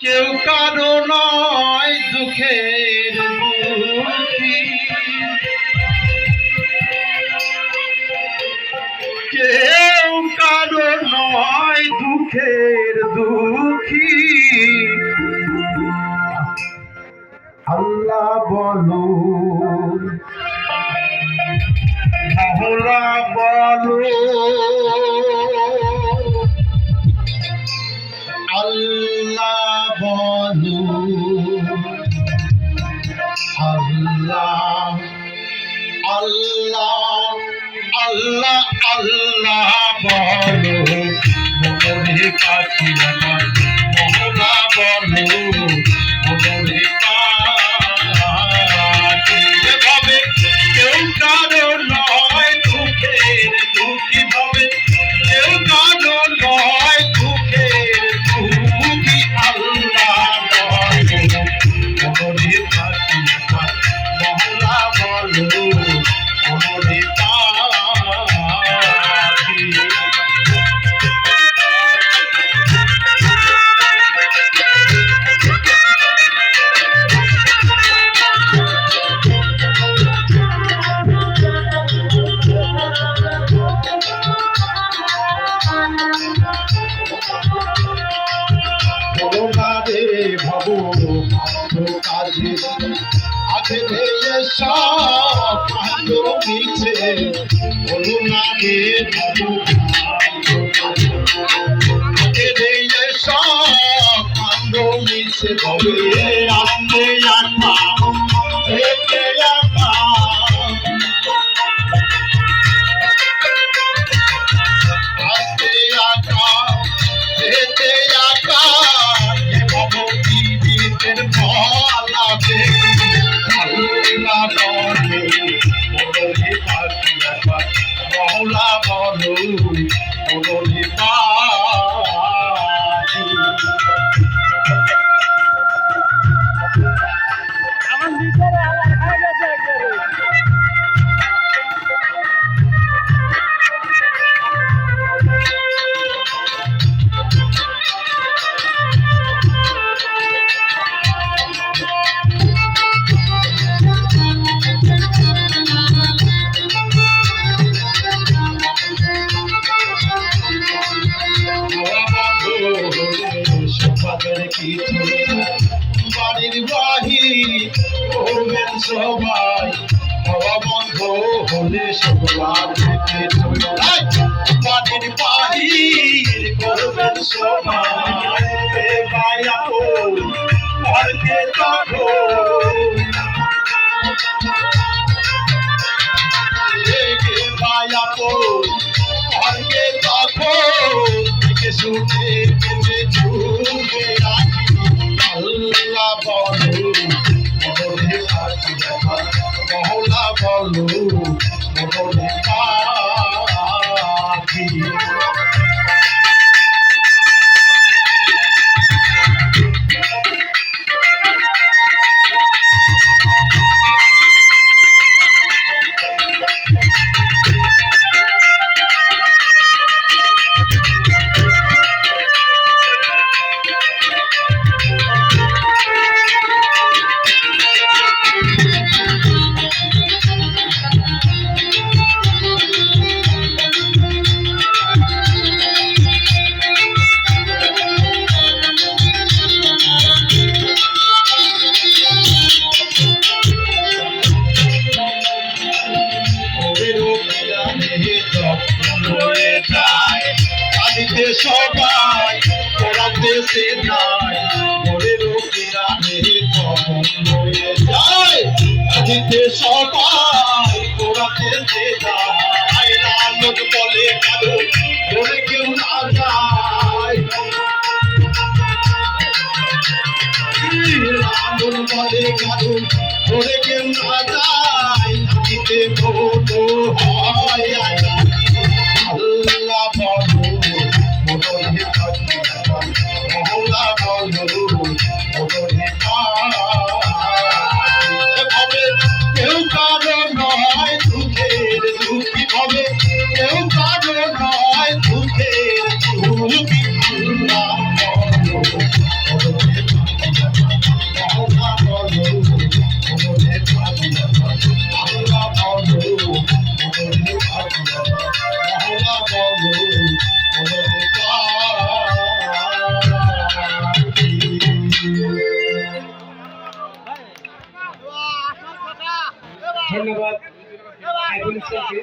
কেউ কারো নয় দুঃখের দুঃখী, কেউ কারো নয় দুঃখের দুঃখী। আল্লাহ বলো, মহলা বলো, আল্লাহ বলো, আল্লাহ আল্লাহ আল্লাহ আল্লাহ বলো, মনে পাখি আমার মহলা বলো, মনে পাখি। এভাবে কেউ কারো নয় দুঃখের দুঃখী, ভাবে কেউ কারো নয় দুঃখের দুঃখী। আল্লাহ বলো, মনে পাখি আমার মহলা বলো, মনে পাখি। করোনারে ভব কাজে আছে সব কাণ্ড মিছে, করোনারে ভব সব কাণ্ড মিছে, ভবে আনন্দে আত্মা রেখে আত্মা আস্তে আত্মা রেখে আত্মা। আল্লাহ বলো, মনে পাখি। আমার ভিতরে আল্লাহ খাই গেছে একবারে। বাড়ির বাহির করবেন সবাই, হওয়া বন্ধ হলে সবার থেকে বাড়ির বাহির করবেন সবাই। ঘরকে ঘরকে শুনে ছুটে আল্লাহ বলো, মনে পাখি মহলা বলো, মনে পাখি। সবাই পড়াতে সে নাই, ঘরের কিরানে কখন হয়ে যায়। দিতে সবাই পড়াতে সে যায়, লালন বলে কারো ধরে কেউ না যায়। লালন বলে কারো ধরে কেউ না যায়, দিতে ভোটো হয়। আল্লাহ বলো, মনে পাখি মহলা বলো, মনে পাখি। কেউ কারো নয় দুঃখের দুঃখী, ভাবে কেউ কারো নয় দুঃখের দুঃখী। আল্লাহ বলো, মনে ধন্যবাদ সাইফুল ইসলামকে।